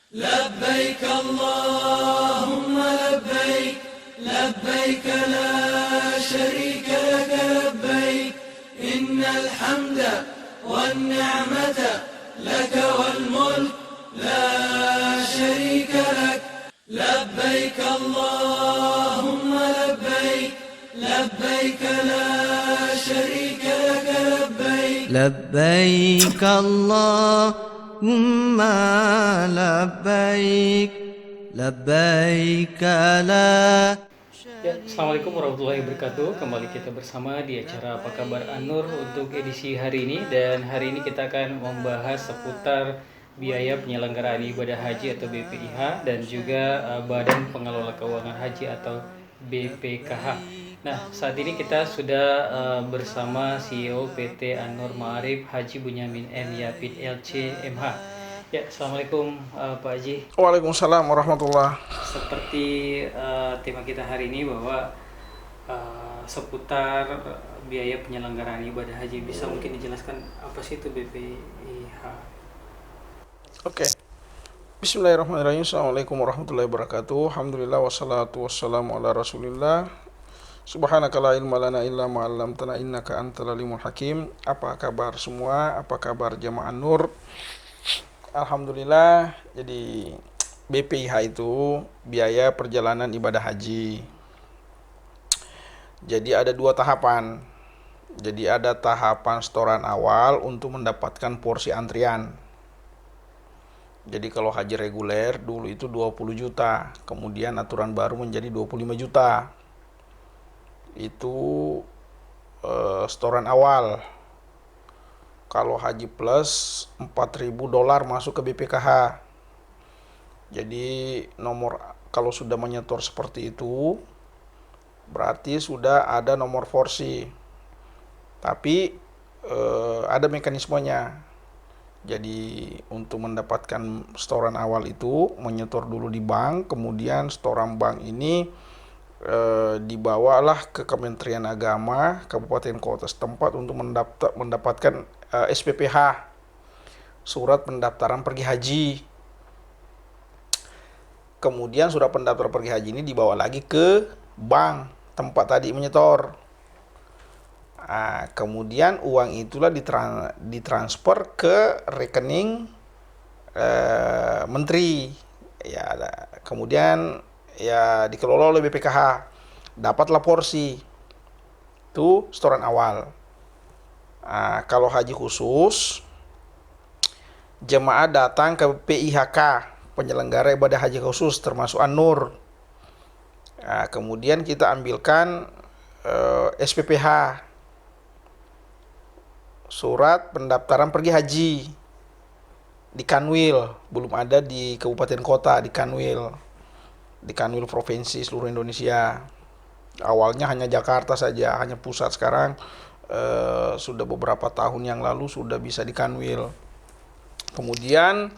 لبيك اللهم لبيك لبيك لا شريك لك لبيك إن الحمد والنعمة لك والملك لا شريك لك لبيك اللهم لبيك لبيك لا شريك لك لبيك لبيك اللهم لبيك لبيك لا Ya, Assalamualaikum warahmatullahi wabarakatuh. Kembali kita bersama di acara Apa Kabar An-Nur untuk edisi hari ini. Dan hari ini kita akan membahas seputar biaya penyelenggaraan ibadah haji atau BPIH dan juga Badan Pengelola Keuangan Haji atau BPKH. Nah, saat ini kita sudah bersama CEO PT An-Nur Ma'arif Haji Bunyamin M. Yapid LC MH. Ya, Assalamualaikum Pak Haji. Waalaikumsalam warahmatullah. Seperti tema kita hari ini bahwa seputar biaya penyelenggaraan ibadah haji, bisa mungkin dijelaskan apa sih itu BPIH? Oke. Bismillahirrahmanirrahim. Assalamualaikum warahmatullahi wabarakatuh. Alhamdulillah wassalatu wassalamu ala rasulillah. Subhanaka la ilma lana illa ma 'allamtana innaka antal alimul hakim. Apa kabar semua? Apa kabar jamaah Nur? Alhamdulillah. Jadi BPIH itu biaya perjalanan ibadah haji. Jadi ada dua tahapan. Jadi ada tahapan setoran awal untuk mendapatkan porsi antrian. Jadi kalau haji reguler dulu itu 20 juta, kemudian aturan baru menjadi 25 juta. Itu setoran awal. Kalau haji plus $4.000 masuk ke BPKH. Jadi kalau sudah menyetor seperti itu berarti sudah ada nomor porsi. Tapi ada mekanismenya. Jadi untuk mendapatkan setoran awal itu menyetor dulu di bank, kemudian setoran bank ini dibawalah ke Kementerian Agama kabupaten kota setempat untuk mendapatkan SPPH, surat pendaftaran pergi haji. Kemudian surat pendaftaran pergi haji ini dibawa lagi ke bank tempat tadi menyetor. Kemudian uang itulah ditransfer ke rekening menteri. Ya, kemudian ya dikelola oleh BPKH. Dapatlah porsi. Itu setoran awal. Kalau haji khusus, jemaah datang ke PIHK, penyelenggara ibadah haji khusus termasuk An-Nur. Kemudian kita ambilkan SPPH, surat pendaftaran pergi haji, di Kanwil. Belum ada di kabupaten kota, di Kanwil provinsi seluruh Indonesia. Awalnya hanya Jakarta saja, hanya pusat. Sekarang sudah beberapa tahun yang lalu sudah bisa di Kanwil. Kemudian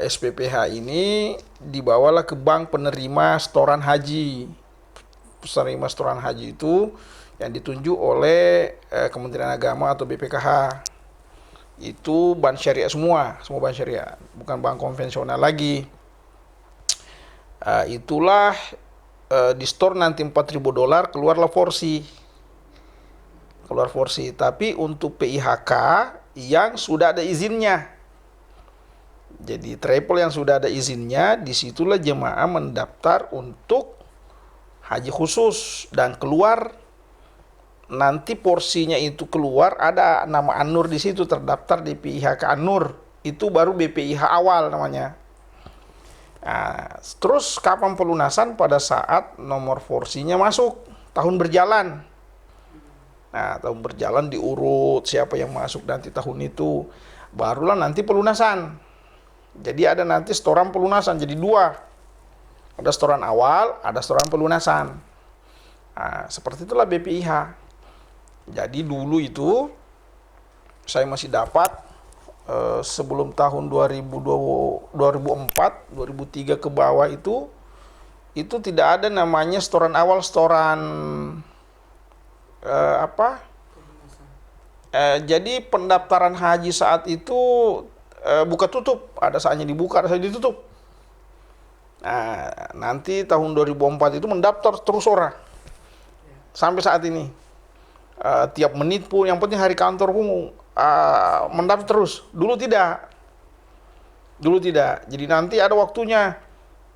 SPPH ini dibawalah ke bank penerima setoran haji. Penerima setoran haji itu yang ditunjuk oleh Kementerian Agama atau BPKH. Itu bank syariah semua bank syariah, bukan bank konvensional lagi. Itulah di store nanti $4.000 keluar porsi. Tapi untuk PIHK yang sudah ada izinnya. Jadi travel yang sudah ada izinnya, disitulah jemaah mendaftar untuk haji khusus dan keluar. Nanti porsinya itu keluar, ada nama An-Nur di situ terdaftar di PIHK An-Nur. Itu baru BPIH awal namanya. Terus kapan pelunasan? Pada saat nomor porsinya masuk, tahun berjalan. Tahun berjalan diurut siapa yang masuk nanti tahun itu, barulah nanti pelunasan. Jadi ada nanti setoran pelunasan, jadi dua. Ada setoran awal, ada setoran pelunasan. Seperti itulah BPIH. Jadi dulu itu saya masih dapat sebelum tahun 2004, 2003 ke bawah itu tidak ada namanya setoran awal, setoran jadi pendaftaran haji saat itu buka tutup, ada saatnya dibuka, ada saatnya ditutup. Nah, nanti tahun 2004 itu mendaftar terus orang. Sampai saat ini. Tiap menit pun, yang penting hari kantor pun mendaftar terus. Dulu tidak. Jadi nanti ada waktunya.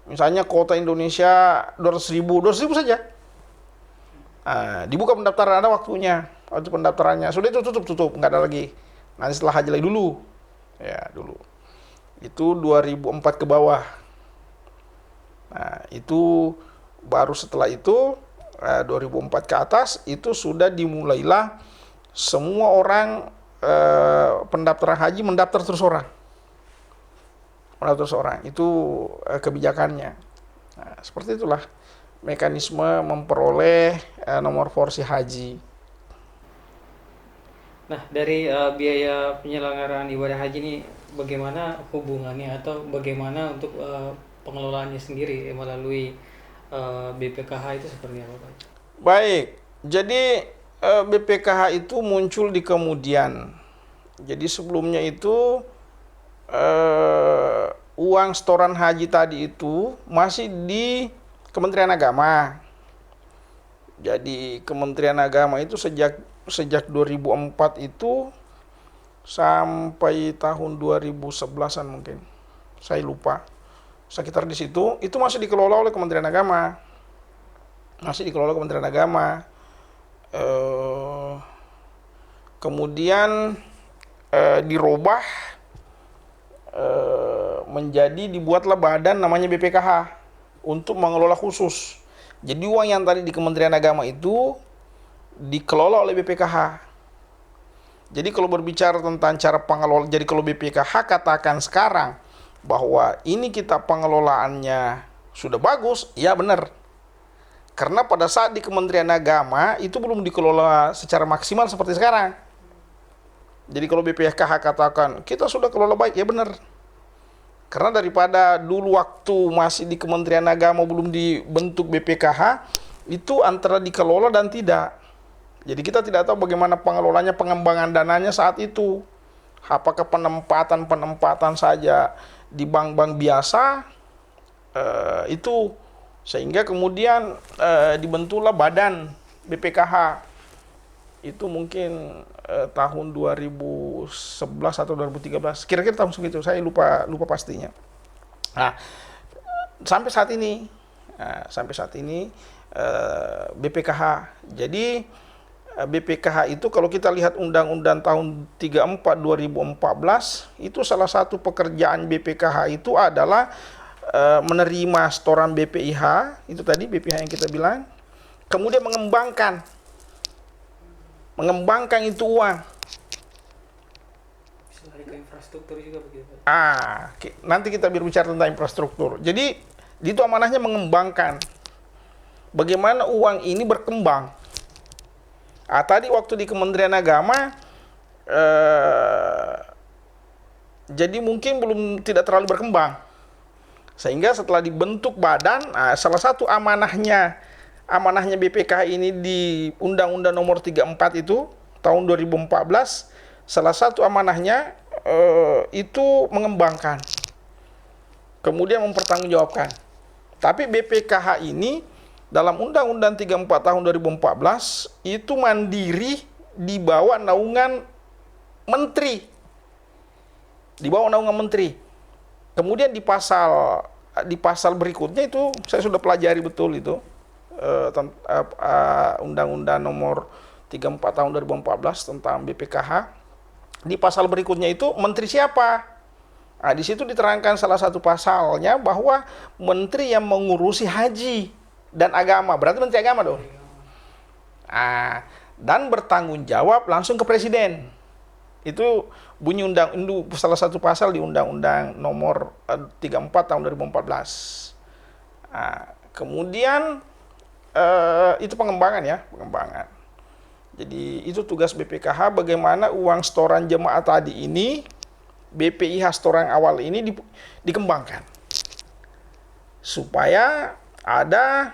Misalnya kota Indonesia 200.000 saja. Dibuka pendaftaran, ada waktunya. Waktu pendaftarannya. Sudah itu tutup, nggak ada lagi. Nanti setelah haji lagi dulu. Ya, dulu. Itu 2004 ke bawah. Nah, itu baru setelah itu 2004 ke atas itu sudah dimulailah semua orang pendaftaran haji mendaftar terus orang. Mendaftar terus orang. Itu kebijakannya. Nah, seperti itulah mekanisme memperoleh nomor porsi haji. Nah, dari biaya penyelenggaraan ibadah haji ini bagaimana hubungannya atau bagaimana untuk pengelolaannya sendiri melalui BPKH itu seperti apa, Pak? Baik, jadi BPKH itu muncul di kemudian. Jadi sebelumnya itu uang setoran haji tadi itu masih di Kementerian Agama. Jadi Kementerian Agama itu sejak 2004 itu sampai tahun 2011-an mungkin. Saya lupa. Sekitar di situ itu masih dikelola oleh Kementerian Agama. Kemudian dirubah menjadi dibuatlah badan namanya BPKH untuk mengelola khusus. Jadi uang yang tadi di Kementerian Agama itu dikelola oleh BPKH. Jadi kalau berbicara tentang cara pengelola, jadi kalau BPKH katakan sekarang bahwa ini kita pengelolaannya sudah bagus, ya benar. Karena pada saat di Kementerian Agama itu belum dikelola secara maksimal seperti sekarang. Jadi kalau BPKH katakan kita sudah kelola baik, ya benar. Karena daripada dulu waktu masih di Kementerian Agama belum dibentuk BPKH, itu antara dikelola dan tidak. Jadi kita tidak tahu bagaimana pengelolanya, pengembangan dananya saat itu. Apakah penempatan saja di bank-bank biasa, itu sehingga kemudian dibentuklah badan BPKH. Itu mungkin tahun 2011 atau 2013, kira-kira tahun segitu, saya lupa pastinya. Nah, sampai saat ini BPKH. Jadi BPKH itu kalau kita lihat Undang-Undang tahun 34 2014, itu salah satu pekerjaan BPKH itu adalah menerima setoran BPIH, itu tadi BPIH yang kita bilang, kemudian mengembangkan itu uang. Lari ke infrastruktur juga begitu. Nanti kita berbicara tentang infrastruktur. Jadi itu amanahnya mengembangkan. Bagaimana uang ini berkembang. Tadi waktu di Kementerian Agama, jadi mungkin tidak terlalu berkembang. Sehingga setelah dibentuk badan, salah satu amanahnya BPKH ini di Undang-Undang Nomor 34 itu tahun 2014, salah satu amanahnya itu mengembangkan, kemudian mempertanggungjawabkan. Tapi BPKH ini dalam Undang-Undang 34 tahun 2014 itu mandiri di bawah naungan menteri. Kemudian di pasal berikutnya itu saya sudah pelajari betul itu Undang-Undang Nomor 34 tahun 2014 tentang BPKH. Di pasal berikutnya itu menteri siapa? Di situ diterangkan salah satu pasalnya bahwa menteri yang mengurusi haji dan agama, berarti menteri agama dong. Dan bertanggung jawab langsung ke presiden. Itu bunyi salah satu pasal di Undang-Undang Nomor 34 tahun 2014. Kemudian itu pengembangan. Jadi itu tugas BPKH, bagaimana uang setoran jemaah tadi ini, BPIH setoran awal ini dikembangkan. Supaya ada,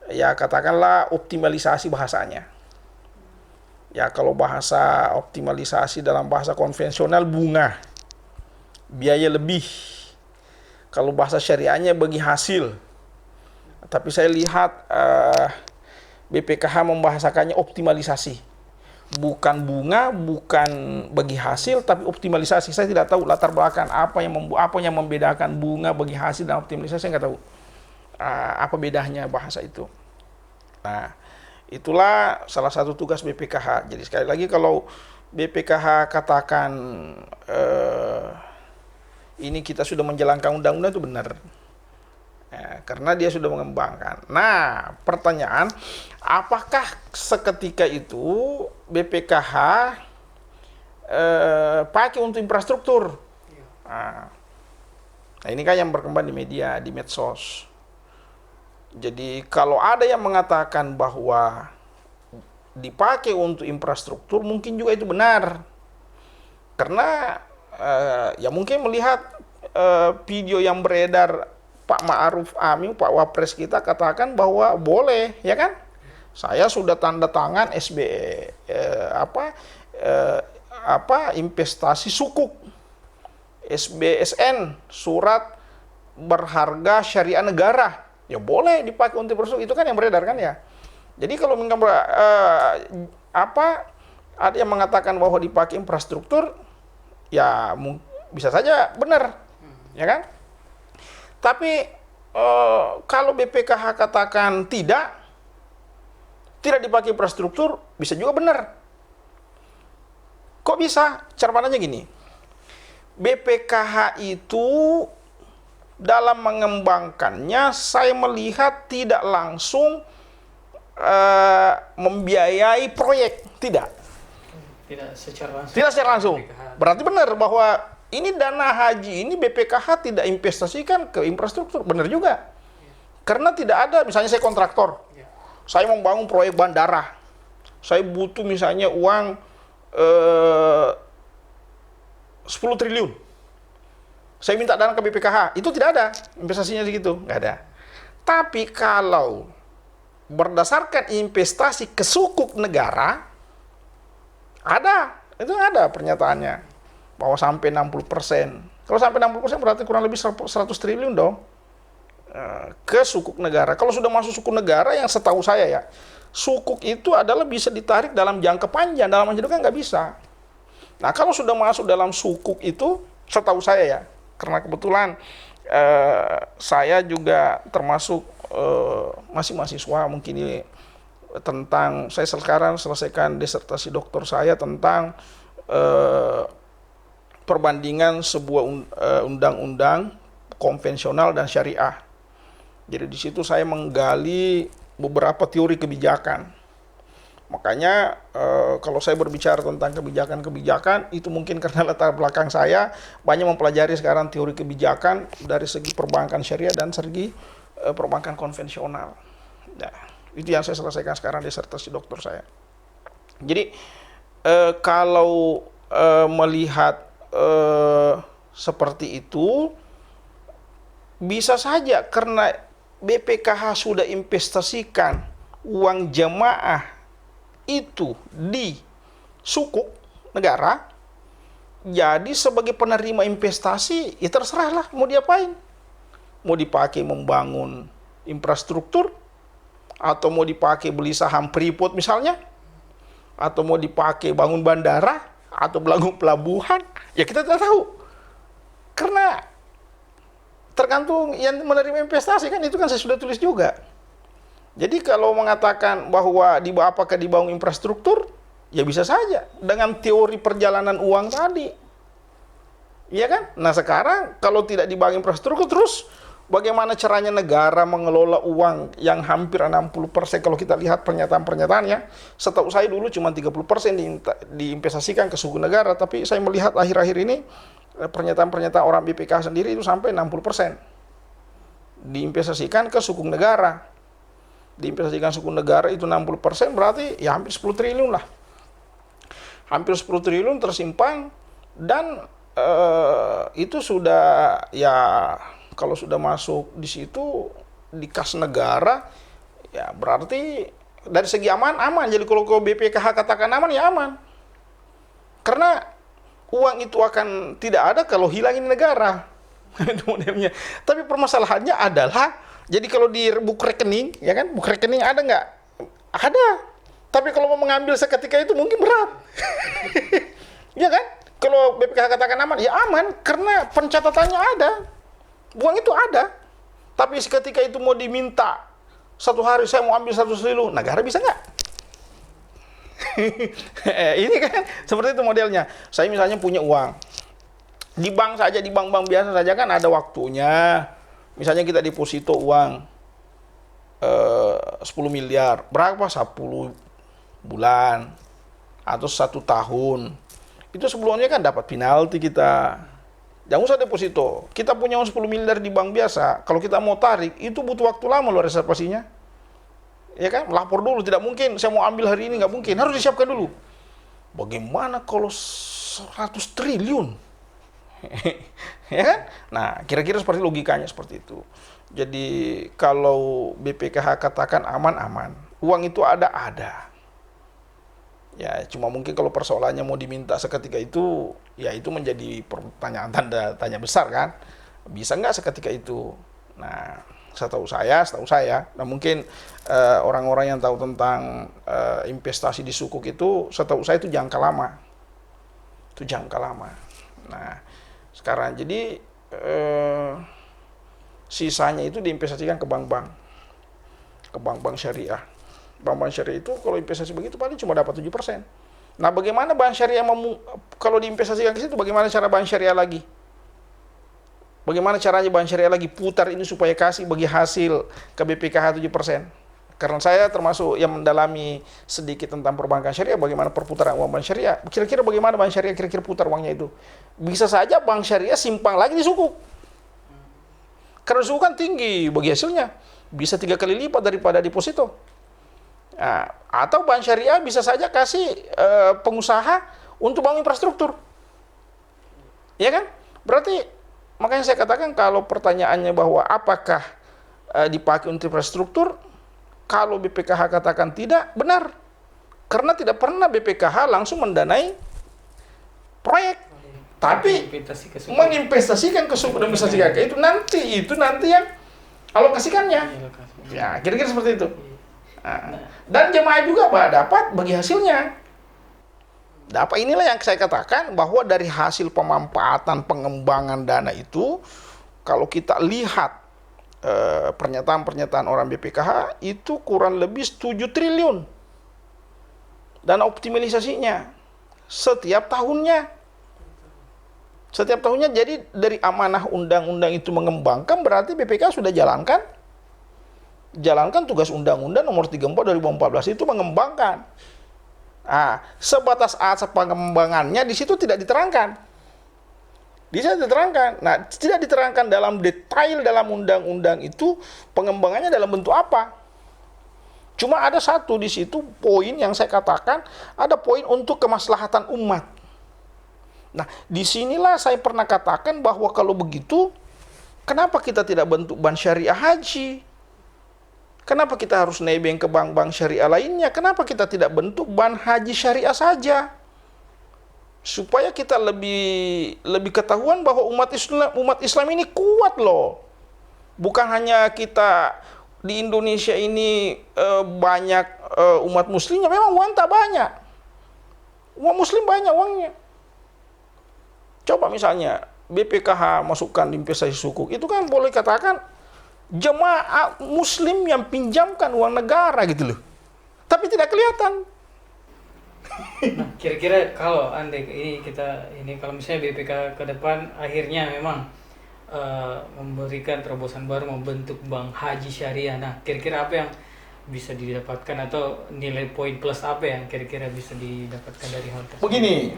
ya katakanlah optimalisasi bahasanya. Ya kalau bahasa optimalisasi dalam bahasa konvensional bunga. biaya lebih. Kalau bahasa syariahnya bagi hasil. Tapi saya lihat BPKH membahasakannya optimalisasi. Bukan bunga, bukan bagi hasil, tapi optimalisasi. Saya tidak tahu latar belakang apa yang membedakan bunga bagi hasil dan optimalisasi, saya nggak tahu. Apa bedanya bahasa itu. Nah, itulah salah satu tugas BPKH. Jadi sekali lagi kalau BPKH katakan ini kita sudah menjalankan undang-undang, itu benar. Karena dia sudah mengembangkan. Nah, pertanyaan, apakah seketika itu BPKH pakai untuk infrastruktur? Nah, ini kan yang berkembang di media, di medsos. Jadi kalau ada yang mengatakan bahwa dipakai untuk infrastruktur, mungkin juga itu benar. Karena ya mungkin melihat video yang beredar Pak Ma'ruf Amin, Pak Wapres kita katakan bahwa boleh, ya kan? Saya sudah tanda tangan investasi sukuk, SBSN, surat berharga syariah negara. Ya boleh dipakai untuk infrastruktur, itu kan yang beredar kan ya. Jadi kalau ada yang mengatakan bahwa dipakai infrastruktur, ya bisa saja benar, ya kan? Tapi kalau BPKH katakan tidak dipakai infrastruktur, bisa juga benar. Kok bisa? Cara pandangnya gini, BPKH itu dalam mengembangkannya, saya melihat tidak langsung membiayai proyek, tidak secara langsung. Berarti benar bahwa ini dana haji ini BPKH tidak investasikan ke infrastruktur, benar juga. Karena tidak ada, misalnya saya kontraktor, saya membangun proyek bandara, saya butuh misalnya uang 10 triliun, saya minta dana ke BPKH, itu tidak ada investasinya segitu, nggak ada. Tapi kalau berdasarkan investasi ke sukuk negara, itu ada pernyataannya. Bahwa sampai 60%. Kalau sampai 60% berarti kurang lebih 100 triliun dong. Ke sukuk negara. Kalau sudah masuk sukuk negara, yang setahu saya ya, sukuk itu adalah bisa ditarik dalam jangka panjang, dalam jangka kan nggak bisa. Nah, kalau sudah masuk dalam sukuk itu, setahu saya ya, karena kebetulan saya juga termasuk masih mahasiswa, mungkin ini tentang, saya sekarang selesaikan disertasi doktor saya tentang perbandingan sebuah undang-undang konvensional dan syariah. Jadi di situ saya menggali beberapa teori kebijakan. Makanya kalau saya berbicara tentang kebijakan-kebijakan, itu mungkin karena latar belakang saya banyak mempelajari sekarang teori kebijakan dari segi perbankan syariah dan segi perbankan konvensional. Nah, itu yang saya selesaikan sekarang disertasi doktor saya. Jadi kalau melihat seperti itu, bisa saja karena BPKH sudah investasikan uang jemaah itu di sukuk negara, jadi sebagai penerima investasi, ya terserahlah mau diapain. Mau dipakai membangun infrastruktur, atau mau dipakai beli saham Freeport misalnya, atau mau dipakai bangun bandara, atau bangun pelabuhan, ya kita tidak tahu. Karena tergantung yang menerima investasi kan, itu kan saya sudah tulis juga. Jadi kalau mengatakan bahwa apakah dibangun infrastruktur, ya bisa saja dengan teori perjalanan uang tadi. Iya kan? Nah sekarang kalau tidak dibangun infrastruktur, terus bagaimana caranya negara mengelola uang yang hampir 60%, kalau kita lihat pernyataan-pernyataannya, setahu saya dulu cuma 30% diinvestasikan ke suku negara, tapi saya melihat akhir-akhir ini pernyataan-pernyataan orang BPKH sendiri itu sampai 60% diinvestasikan ke suku negara. Diinvestasikan suku negara itu 60%, berarti ya hampir 10 triliun lah. Hampir 10 triliun tersimpan, dan itu sudah, ya kalau sudah masuk di situ di kas negara, ya berarti dari segi aman. Jadi kalau BPKH katakan aman, ya aman. Karena uang itu akan tidak ada kalau hilang ini negara. Itu modelnya. Tapi permasalahannya adalah, jadi kalau di buku rekening, ya kan, buku rekening ada nggak? Ada. Tapi kalau mau mengambil seketika itu mungkin berat. Ya kan? Kalau BPKH katakan aman, ya aman karena pencatatannya ada. Uang itu ada. Tapi seketika itu mau diminta, satu hari saya mau ambil 100 triliun, negara bisa nggak? Ini kan seperti itu modelnya. Saya misalnya punya uang di bank saja, di bank-bank biasa saja kan ada waktunya. Misalnya kita deposito uang 10 miliar, berapa? 10 bulan atau 1 tahun. Itu sebelumnya kan dapat penalti kita. Jangan usah deposito. Kita punya uang 10 miliar di bank biasa, kalau kita mau tarik, itu butuh waktu lama loh reservasinya. Ya kan? Lapor dulu, tidak mungkin saya mau ambil hari ini, nggak mungkin. Harus disiapkan dulu. Bagaimana kalau 100 triliun? Ya kan? Nah, kira-kira seperti logikanya seperti itu. Jadi kalau BPKH katakan aman-aman, uang itu ada. Ya, cuma mungkin kalau persoalannya mau diminta seketika itu, ya itu menjadi pertanyaan tanda tanya besar kan. Bisa nggak seketika itu? Nah, setahu saya, nah mungkin orang-orang yang tahu tentang investasi di sukuk itu, setahu saya itu jangka lama. Itu jangka lama. Nah, sekarang jadi sisanya itu diinvestasikan ke bank-bank. Ke bank-bank syariah. Bank-bank syariah itu kalau investasi begitu paling cuma dapat 7%. Nah, bagaimana bank syariah kalau diinvestasikan ke situ, bagaimana cara bank syariah lagi? Bagaimana caranya bank syariah lagi putar ini supaya kasih bagi hasil ke BPKH 7%? Karena saya termasuk yang mendalami sedikit tentang perbankan syariah, bagaimana perputaran uang bank syariah. Kira-kira bagaimana bank syariah kira-kira putar uangnya itu? Bisa saja bank syariah simpang lagi di sukuk. Karena sukuk kan tinggi bagi hasilnya. Bisa 3 kali lipat daripada deposito. Nah, atau bank syariah bisa saja kasih pengusaha untuk bangun infrastruktur. Ya kan? Berarti makanya saya katakan kalau pertanyaannya bahwa apakah dipakai untuk infrastruktur, kalau BPKH katakan tidak, benar. Karena tidak pernah BPKH langsung mendanai proyek. Tapi menginvestasikan ke sumber investasikan itu nanti yang alokasikannya. Ya, kira-kira seperti itu. Nah, dan jemaah juga dapat bagi hasilnya. Dapat, inilah yang saya katakan bahwa dari hasil pemanfaatan pengembangan dana itu, kalau kita lihat pernyataan-pernyataan orang BPKH itu kurang lebih 7 triliun dana optimalisasinya setiap tahunnya. Setiap tahunnya, jadi dari amanah undang-undang itu mengembangkan, berarti BPKH sudah jalankan tugas undang-undang nomor 34 2014 itu mengembangkan. Nah, sebatas asas pengembangannya di situ tidak diterangkan. Nah, tidak diterangkan dalam detail dalam undang-undang itu pengembangannya dalam bentuk apa. Cuma ada satu di situ poin yang saya katakan, ada poin untuk kemaslahatan umat. Nah, disinilah saya pernah katakan bahwa kalau begitu, kenapa kita tidak bentuk bank syariah haji? Kenapa kita harus nebeng ke bank-bank syariah lainnya? Kenapa kita tidak bentuk bank haji syariah saja? Supaya kita lebih ketahuan bahwa umat Islam ini kuat loh. Bukan hanya kita di Indonesia ini banyak umat muslimnya, memang uang tak banyak. Umat muslim banyak uangnya. Coba misalnya BPKH masukkan di investasi sukuk, itu kan boleh katakan jemaah muslim yang pinjamkan uang negara gitu loh. Tapi tidak kelihatan. Nah, kira-kira kalau kalau misalnya BPK ke depan akhirnya memang memberikan terobosan baru membentuk bank haji syariah. Nah, kira-kira apa yang bisa didapatkan atau nilai poin plus apa yang kira-kira bisa didapatkan dari hal tersebut? Begini,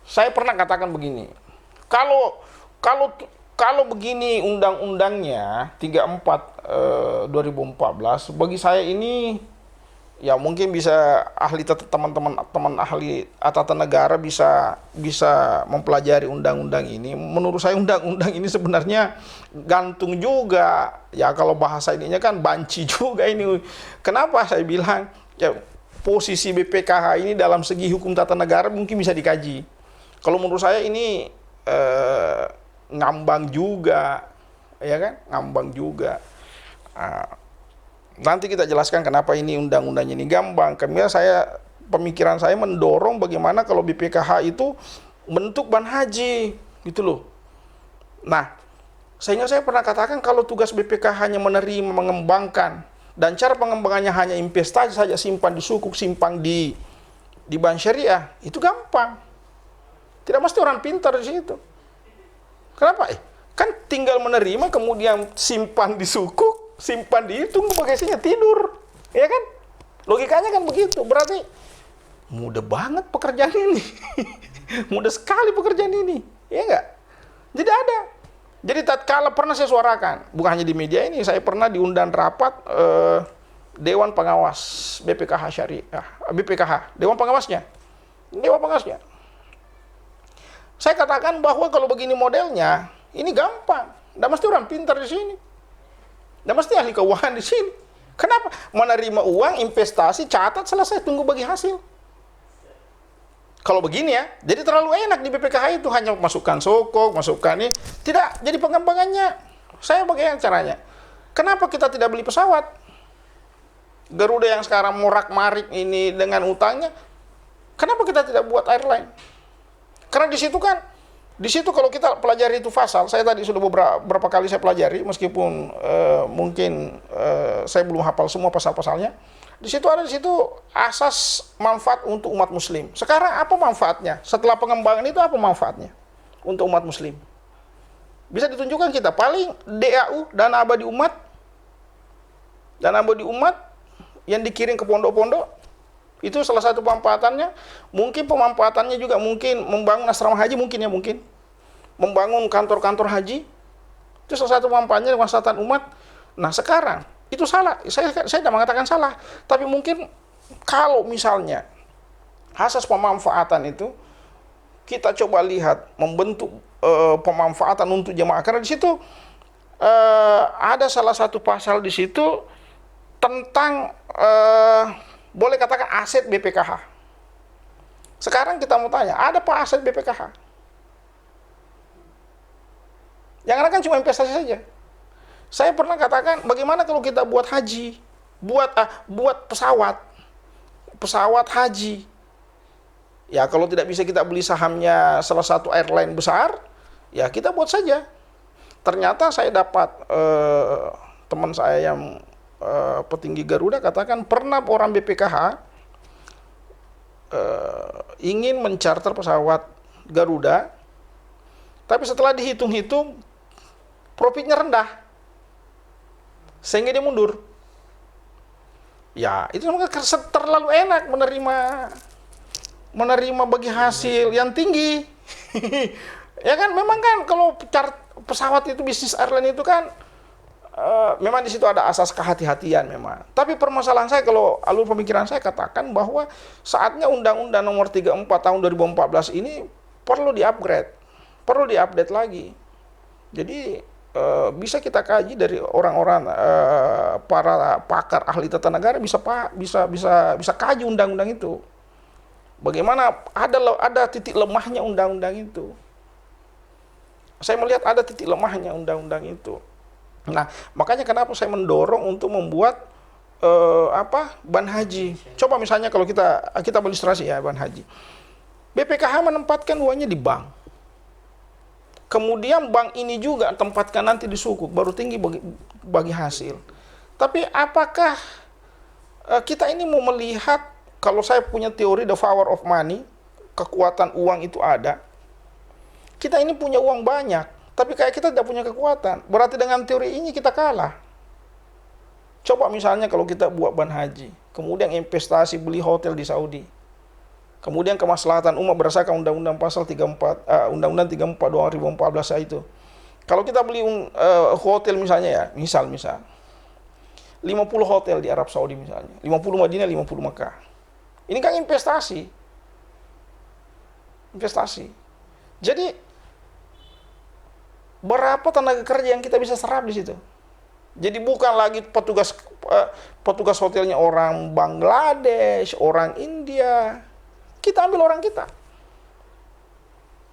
saya pernah katakan begini. Kalau begini undang-undangnya 34 2014, bagi saya ini ya mungkin bisa teman-teman ahli tata negara bisa mempelajari undang-undang ini. Menurut saya undang-undang ini sebenarnya gantung juga. Ya kalau bahasa ininya kan banci juga ini. Kenapa saya bilang ya posisi BPKH ini dalam segi hukum tata negara mungkin bisa dikaji. Kalau menurut saya ini ngambang juga, ya kan? Ngambang juga. Nanti kita jelaskan kenapa ini undang-undangnya ini ngambang. Karena pemikiran saya mendorong bagaimana kalau BPKH itu bentuk ban haji, gitu loh. Nah, sehingga saya pernah katakan kalau tugas BPKH hanya menerima, mengembangkan, dan cara pengembangannya hanya investasi saja, simpan di sukuk, simpan di bank syariah, itu gampang. Tidak mesti orang pintar di situ. Kenapa? Kan tinggal menerima, kemudian simpan di sukuk, simpan di itu, bagasinya tidur. Ya kan? Logikanya kan begitu. Berarti mudah banget pekerjaan ini. Mudah sekali pekerjaan ini. Ya enggak? Jadi ada. Jadi tatkala pernah saya suarakan, bukan hanya di media ini, saya pernah diundang rapat Dewan Pengawas BPKH Syariah, BPKH, Dewan Pengawasnya. Dewan Pengawasnya. Saya katakan bahwa kalau begini modelnya, ini gampang. Nggak mesti orang pintar di sini. Nggak mesti ahli keuangan di sini. Kenapa? Menerima uang, investasi, catat, selesai, tunggu bagi hasil. Kalau begini ya, jadi terlalu enak di BPKH itu, hanya masukkan sokok, masukkan ini. Tidak, jadi pengembangannya. Saya bagaimana caranya? Kenapa kita tidak beli pesawat? Garuda yang sekarang morak-marik ini dengan utangnya, kenapa kita tidak buat airline? Karena di situ kalau kita pelajari itu pasal, saya tadi sudah beberapa kali saya pelajari, meskipun mungkin saya belum hafal semua pasal-pasalnya. Di situ asas manfaat untuk umat muslim. Sekarang apa manfaatnya? Setelah pengembangan itu apa manfaatnya untuk umat muslim? Bisa ditunjukkan kita. Paling DAU, dana abadi umat. Dana abadi umat yang dikirim ke pondok-pondok. Itu salah satu pemanfaatannya. Mungkin pemanfaatannya juga mungkin membangun asrama haji, mungkin. Membangun kantor-kantor haji. Itu salah satu pemanfaatnya kemaslahatan umat. Nah sekarang itu salah. Saya tidak mengatakan salah, tapi mungkin kalau misalnya asas pemanfaatan itu kita coba lihat membentuk pemanfaatan untuk jemaah, karena di situ ada salah satu pasal di situ tentang boleh katakan aset BPKH. Sekarang kita mau tanya, ada apa aset BPKH? Yang ada kan cuma investasi saja. Saya pernah katakan, bagaimana kalau kita buat haji, buat pesawat haji. Ya kalau tidak bisa kita beli sahamnya salah satu airline besar, ya kita buat saja. Ternyata saya dapat teman saya yang petinggi Garuda katakan pernah orang BPKH ingin mencarter pesawat Garuda, tapi setelah dihitung-hitung profitnya rendah. Sehingga dia mundur. Ya, itu terlalu enak menerima bagi hasil yang tinggi. Ya kan, memang kan kalau pesawat itu, bisnis airline itu kan memang di situ ada asas kehati-hatian memang. Tapi permasalahan saya, kalau alur pemikiran saya katakan bahwa saatnya Undang-Undang Nomor 34 Tahun 2014 ini perlu di-upgrade, perlu di-update lagi. Jadi bisa kita kaji dari orang-orang para pakar ahli tata negara, bisa kaji undang-undang itu. Bagaimana ada titik lemahnya undang-undang itu. Saya melihat ada titik lemahnya undang-undang itu. Nah, makanya kenapa saya mendorong untuk membuat ban haji. Coba misalnya kalau kita ilustrasi ya ban haji. BPKH menempatkan uangnya di bank. Kemudian bank ini juga tempatkan nanti di sukuk, baru tinggi bagi hasil. Tapi apakah kita ini mau melihat, kalau saya punya teori the power of money, kekuatan uang itu ada. Kita ini punya uang banyak, tapi kayak kita tidak punya kekuatan. Berarti dengan teori ini kita kalah. Coba misalnya kalau kita buat ban haji, kemudian investasi beli hotel di Saudi. Kemudian kemaslahatan umat berdasarkan Undang-Undang Pasal 34, Undang-Undang 34 2014 itu. Kalau kita beli hotel misalnya ya, misal 50 hotel di Arab Saudi misalnya, 50 Madinah, 50 Mekah. Ini kan investasi. Jadi berapa tenaga kerja yang kita bisa serap di situ? Jadi bukan lagi petugas hotelnya orang Bangladesh, orang India. Kita ambil orang kita.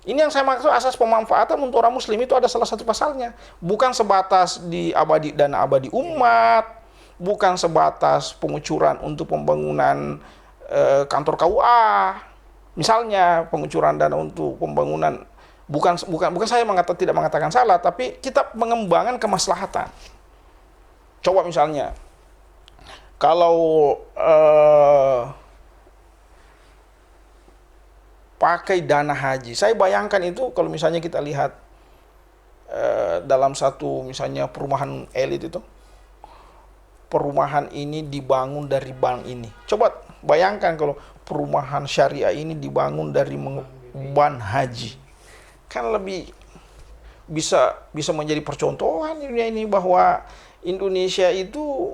Ini yang saya maksud asas pemanfaatan untuk orang muslim itu ada salah satu pasalnya. Bukan sebatas dana abadi umat, bukan sebatas pengucuran untuk pembangunan kantor KUA. Misalnya pengucuran dana untuk pembangunan, bukan saya tidak mengatakan salah, tapi kita pengembangan kemaslahatan. Coba misalnya kalau pakai dana haji. Saya bayangkan itu kalau misalnya kita lihat dalam satu misalnya perumahan elit itu. Perumahan ini dibangun dari bank ini. Coba bayangkan kalau perumahan syariah ini dibangun dari ban haji. Kan lebih bisa menjadi percontohan dunia ini bahwa Indonesia itu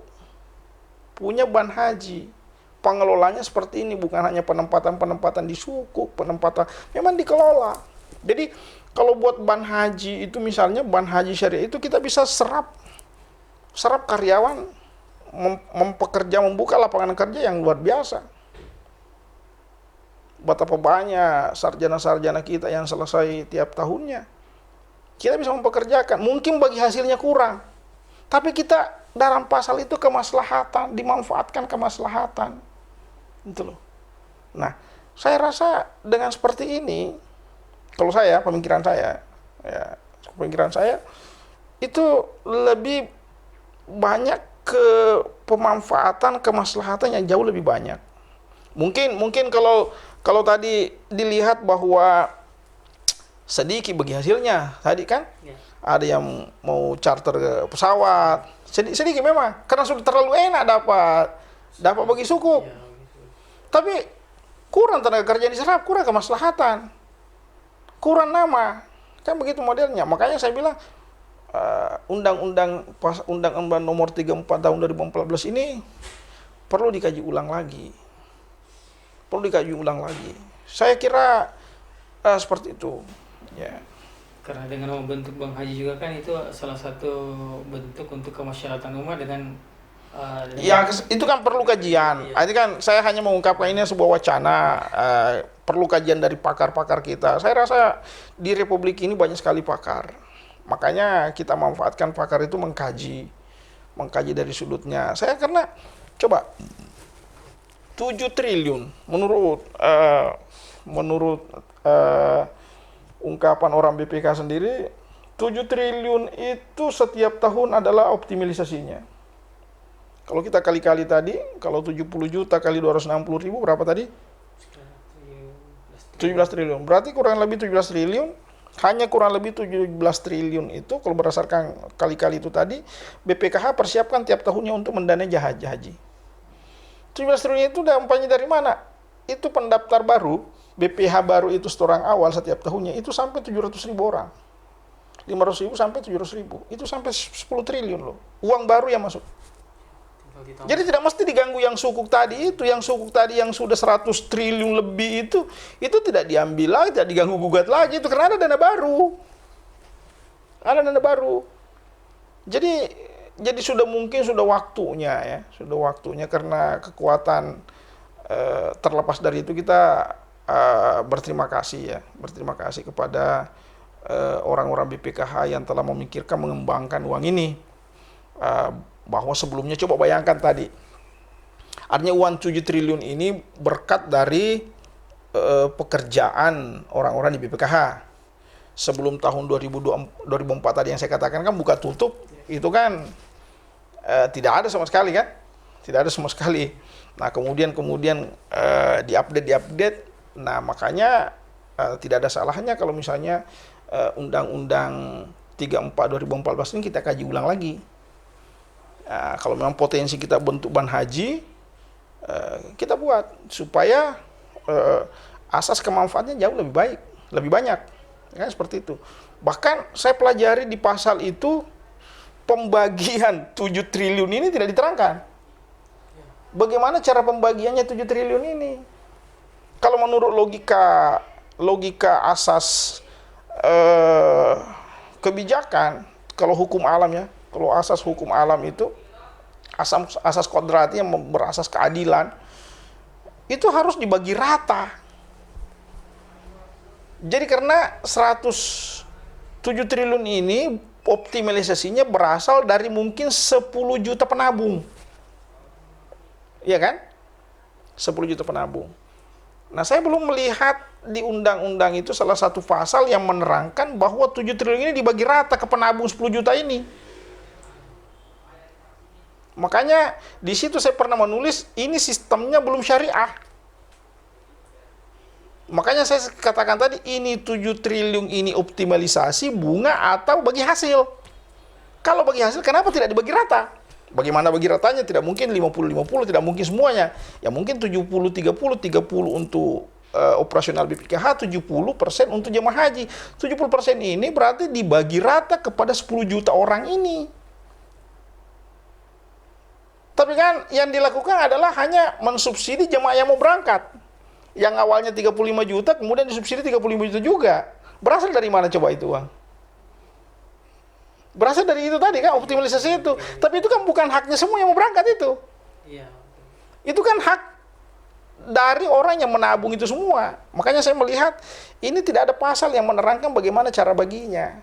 punya ban haji. Pengelolanya seperti ini, bukan hanya penempatan di sukuk, penempatan memang dikelola. Jadi kalau buat ban haji itu misalnya ban haji syariah itu kita bisa serap karyawan, membuka lapangan kerja yang luar biasa. Betapa banyak sarjana-sarjana kita yang selesai tiap tahunnya. Kita bisa mempekerjakan, mungkin bagi hasilnya kurang. Tapi kita dalam pasal itu kemaslahatan, dimanfaatkan kemaslahatan. Gitu loh. Nah, saya rasa dengan seperti ini, kalau saya, pemikiran saya itu lebih banyak ke pemanfaatan kemaslahatan yang jauh lebih banyak. Mungkin kalau tadi dilihat bahwa sedikit bagi hasilnya, tadi kan ada yang mau charter pesawat, sedikit memang, karena sudah terlalu enak dapat bagi sukuk. Tapi kurang tenaga kerja yang diserap, kurang kemaslahatan, kurang nama, kan begitu modelnya. Makanya saya bilang undang-undang nomor 34 tahun 2014 ini perlu dikaji ulang lagi. Saya kira seperti itu. Ya. Karena dengan membentuk bank haji juga kan itu salah satu bentuk untuk kemasyarakatan umat dengan ya itu kan perlu kajian. Ini kan saya hanya mengungkapkan ini sebuah wacana. Perlu kajian dari pakar-pakar kita. Saya rasa di Republik ini banyak sekali pakar. Makanya kita manfaatkan pakar itu mengkaji dari sudutnya. Saya karena coba 7 triliun menurut ungkapan orang BPK sendiri, 7 triliun itu setiap tahun adalah optimalisasinya. Kalau kita kali-kali tadi, kalau 70 juta kali 260 ribu berapa tadi? 17 triliun. Berarti kurang lebih 17 triliun. Hanya kurang lebih 17 triliun itu kalau berdasarkan kali-kali itu tadi, BPKH persiapkan tiap tahunnya untuk mendanai haji. 17 triliun itu dampaknya dari mana? Itu pendaftar baru, BPH baru itu setoran awal setiap tahunnya, itu sampai 700 ribu orang. 500 ribu sampai 700 ribu. Itu sampai 10 triliun loh. Uang baru yang masuk. Jadi tidak mesti diganggu yang sukuk tadi itu, yang sudah 100 triliun lebih itu tidak diambil lagi, tidak diganggu gugat lagi itu karena ada dana baru. Jadi sudah waktunya karena kekuatan terlepas dari itu kita berterima kasih kepada orang-orang BPKH yang telah memikirkan mengembangkan uang ini. Bahwa sebelumnya coba bayangkan tadi, artinya uang 7 triliun ini berkat dari pekerjaan orang-orang di BPKH. Sebelum tahun 2004 tadi yang saya katakan kan buka tutup, itu kan tidak ada sama sekali kan? Tidak ada sama sekali. Nah kemudian diupdate. Nah makanya tidak ada salahnya kalau misalnya Undang-Undang 34 2014 ini kita kaji ulang lagi. Kalau memang potensi kita bentuk ban haji, kita buat supaya asas kemanfaatannya jauh lebih baik, lebih banyak, kan seperti itu. Bahkan saya pelajari di pasal itu pembagian 7 triliun ini tidak diterangkan. Bagaimana cara pembagiannya 7 triliun ini? Kalau menurut logika asas kebijakan, kalau hukum alam ya. Kalau asas hukum alam itu, asas kodratnya berasas keadilan, itu harus dibagi rata. Jadi karena 107 triliun ini optimalisasinya berasal dari mungkin 10 juta penabung. Iya kan? 10 juta penabung. Nah, saya belum melihat di undang-undang itu salah satu pasal yang menerangkan bahwa 7 triliun ini dibagi rata ke penabung 10 juta ini. Makanya di situ saya pernah menulis ini sistemnya belum syariah. Makanya saya katakan tadi ini 7 triliun ini optimalisasi bunga atau bagi hasil. Kalau bagi hasil kenapa tidak dibagi rata? Bagaimana bagi ratanya? Tidak mungkin 50-50, tidak mungkin semuanya. Ya mungkin 70-30, 30 untuk operasional BPKH, 70% untuk jemaah haji. 70% ini berarti dibagi rata kepada 10 juta orang ini. Tapi kan yang dilakukan adalah hanya mensubsidi jemaah yang mau berangkat. Yang awalnya 35 juta, kemudian disubsidi 35 juta juga. Berasal dari mana coba itu uang? Berasal dari itu tadi kan, optimalisasi itu. Tapi itu kan bukan haknya semua yang mau berangkat itu. Iya. Itu kan hak dari orang yang menabung itu semua. Makanya saya melihat ini tidak ada pasal yang menerangkan bagaimana cara baginya.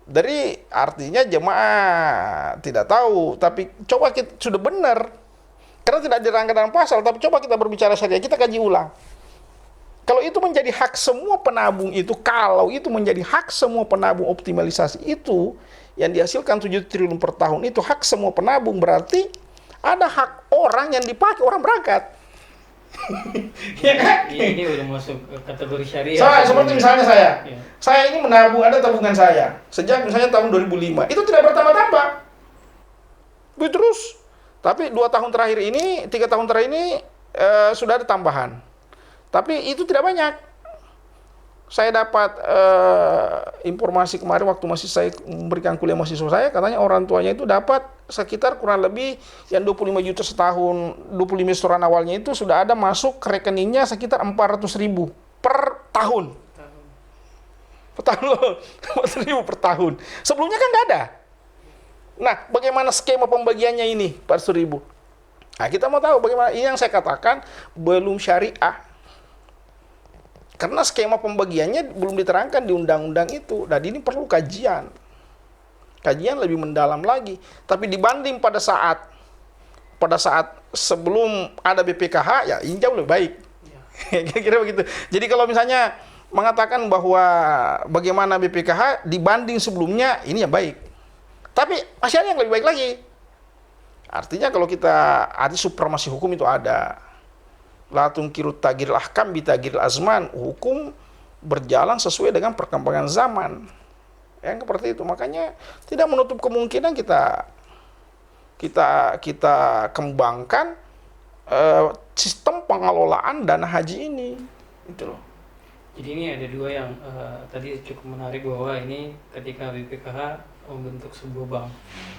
Dari artinya jemaah tidak tahu, tapi coba kita sudah benar. Karena tidak dirangkai dalam pasal, tapi coba kita berbicara syariah, kita kaji ulang. Kalau itu menjadi hak semua penabung itu, kalau itu menjadi hak semua penabung optimalisasi itu, yang dihasilkan 7 triliun per tahun itu hak semua penabung, berarti ada hak orang yang dipakai orang berangkat. Ya kan? Ini udah masuk ke kategori syariah. Seperti misalnya saya. Ya. Saya ini menabung, ada tabungan saya. Sejak misalnya tahun 2005. Itu tidak bertambah-tambah. Begitu terus. Tapi 2 tahun terakhir ini, 3 tahun terakhir ini sudah ada tambahan. Tapi itu tidak banyak. Saya dapat informasi kemarin waktu masih saya memberikan kuliah mahasiswa saya, katanya orang tuanya itu dapat sekitar kurang lebih yang 25 juta setahun, 25 setoran awalnya itu sudah ada masuk ke rekeningnya sekitar 400.000 per tahun. Per tahun loh, 400.000 per tahun. Sebelumnya kan nggak ada. Nah, bagaimana skema pembagiannya ini, 400.000? Nah, kita mau tahu bagaimana. Ini yang saya katakan belum syariah. Karena skema pembagiannya belum diterangkan di undang-undang itu. Dan ini perlu kajian. Kajian lebih mendalam lagi. Tapi dibanding pada saat sebelum ada BPKH, ya ini jauh lebih baik. Kira-kira begitu. Jadi kalau misalnya mengatakan bahwa bagaimana BPKH dibanding sebelumnya, ini yang baik. Tapi masih ada yang lebih baik lagi. Artinya kalau kita ada supremasi hukum itu ada. La tunkiru tagiril ahkam bi tagiril azman. Hukum berjalan sesuai dengan perkembangan zaman. Yang seperti itu. Makanya tidak menutup kemungkinan kita kembangkan sistem pengelolaan dana haji ini. Itu loh. Jadi ini ada dua yang tadi cukup menarik, bahwa ini ketika BPKH membentuk sebuah bank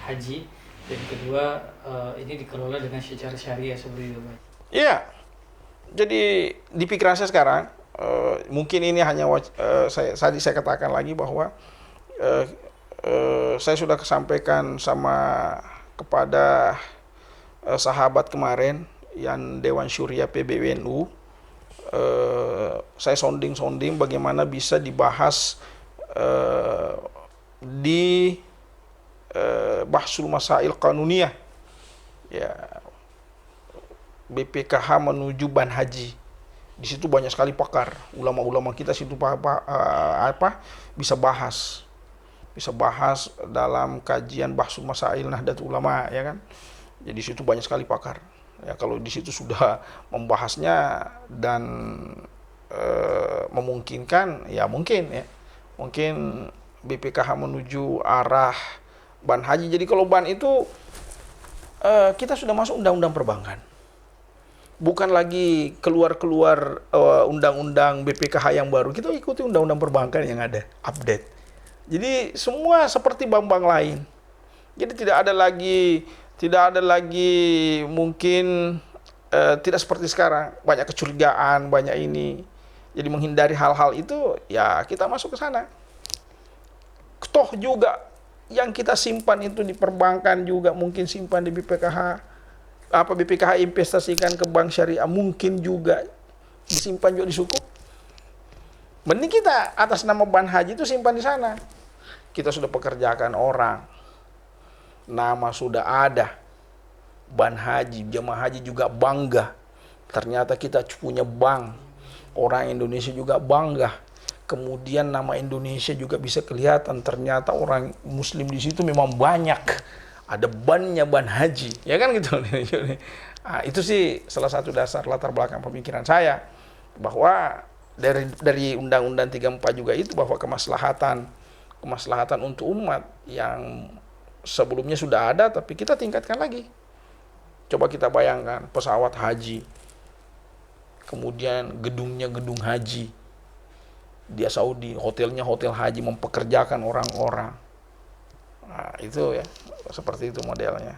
haji, dan kedua ini dikelola dengan secara syariah seperti itu, Pak. Iya. Jadi di pikiran saya sekarang, mungkin ini hanya saya katakan lagi bahwa saya sudah sampaikan kepada sahabat kemarin yang Dewan Syuriah PBWNU, saya sounding bagaimana bisa dibahas di Bahsul Masail Qanuniyah, ya, BPKH menuju ban haji. Di situ banyak sekali pakar, ulama-ulama kita situ bisa bahas dalam kajian Bahsul Masail Nahdlatul Ulama, ya kan. Jadi di situ banyak sekali pakar. Ya, kalau di situ sudah membahasnya dan memungkinkan, ya mungkin BPKH menuju arah ban haji. Jadi kalau ban itu kita sudah masuk undang-undang perbankan. Bukan lagi keluar undang-undang BPKH yang baru. Kita ikuti undang-undang perbankan yang ada, update. Jadi semua seperti bank-bank lain. Jadi tidak ada lagi mungkin tidak seperti sekarang, banyak kecurigaan, banyak ini. Jadi menghindari hal-hal itu, ya kita masuk ke sana. Toh juga yang kita simpan itu di perbankan juga mungkin simpan di BPKH. BPKH investasikan ke bank syariah mungkin juga disimpan juga di suku. Mending kita atas nama ban haji itu simpan di sana. Kita sudah pekerjakan orang, nama sudah ada, ban haji, jemaah haji juga bangga. Ternyata kita punya bank, orang Indonesia juga bangga. Kemudian nama Indonesia juga bisa kelihatan. Ternyata orang Muslim di situ memang banyak. Ada bannya ban haji, ya kan gitu. Nah, itu sih salah satu dasar latar belakang pemikiran saya, bahwa dari Undang-Undang 34 juga itu, bahwa kemaslahatan untuk umat yang sebelumnya sudah ada, tapi kita tingkatkan lagi. Coba kita bayangkan pesawat haji, kemudian gedungnya gedung haji di Saudi, hotelnya hotel haji, mempekerjakan orang-orang. Nah, itu ya, seperti itu modelnya.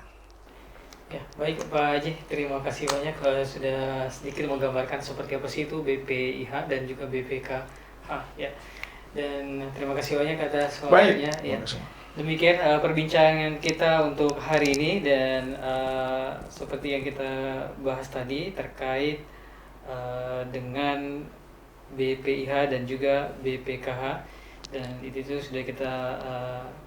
Ya, baik Pak Haji, terima kasih banyak sudah sedikit menggambarkan seperti apa sih itu BPIH dan juga BPKH ya. Dan terima kasih banyak atas waktunya ya. Demikian perbincangan kita untuk hari ini, dan seperti yang kita bahas tadi terkait dengan BPIH dan juga BPKH, dan itu sudah kita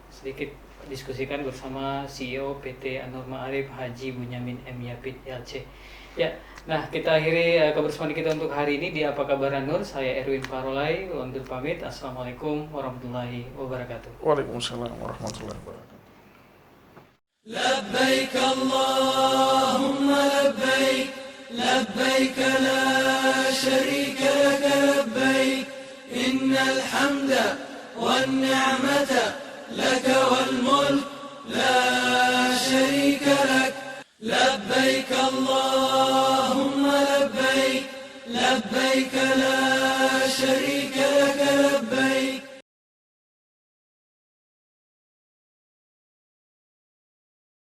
sedikit diskusikan bersama CEO PT An-Nur Ma'arif Haji Bunyamin M. Yapid LC. Ya, nah kita akhiri kebersamaan kita untuk hari ini di Apa Kabar An-Nur. Saya Erwin Parolai, undur pamit. Assalamualaikum warahmatullahi wabarakatuh. Waalaikumsalam warahmatullahi wabarakatuh. لبيك اللهم لبيك لبيك لا شريك لك لبيك إن الحمد والنعمة لك والملك لا شريك لك لبيك اللهم لبيك لبيك لا